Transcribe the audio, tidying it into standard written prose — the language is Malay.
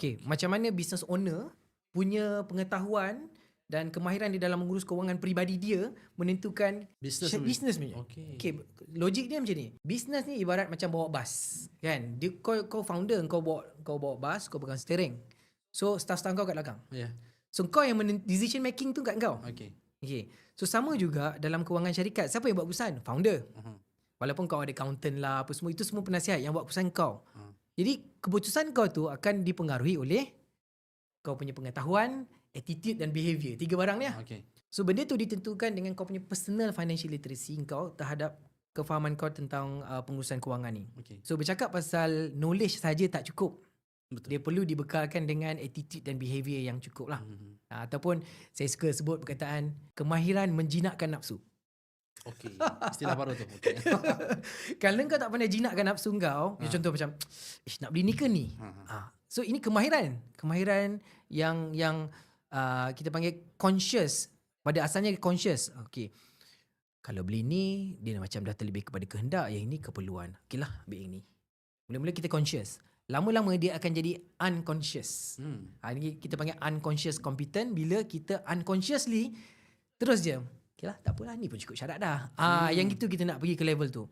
Okay, macam mana business owner punya pengetahuan dan kemahiran di dalam mengurus kewangan peribadi dia menentukan business punya. Okay, logik dia macam ni. Business ni ibarat macam bawa bas, kan? Dia, kau founder, kau bawa bas, kau pegang steering. So staff-staff kau kat belakang. So kau yang decision making tu kat kau. Okay. So sama juga dalam kewangan syarikat. Siapa yang buat keputusan? Founder. Walaupun kau ada accountant lah, apa semua, itu semua penasihat yang buat keputusan kau. Jadi keputusan kau tu akan dipengaruhi oleh kau punya pengetahuan, attitude dan behavior. 3 barang ni lah. So benda tu ditentukan dengan kau punya personal financial literacy kau terhadap kefahaman kau tentang pengurusan kewangan ni. So bercakap pasal knowledge saja tak cukup. Dia perlu dibekalkan dengan attitude dan behavior yang cukup lah. Ataupun saya suka sebut perkataan kemahiran menjinakkan nafsu. Istilah baru tu. Kalau kau tak pandai jinakkan nafsu kau, contoh macam nak beli ni ke ni. So ini kemahiran yang kita panggil conscious. Pada asalnya conscious. Okay, kalau beli ni dia macam dah terlebih kepada kehendak, yang ini keperluan. Okay lah, ambil yang ni. Mula-mula kita conscious, lama-lama dia akan jadi unconscious. Ini kita panggil unconscious competent. Bila kita unconsciously terus je, okay lah, tak apalah, ni pun cukup syarat dah. Yang gitu kita nak pergi ke level tu.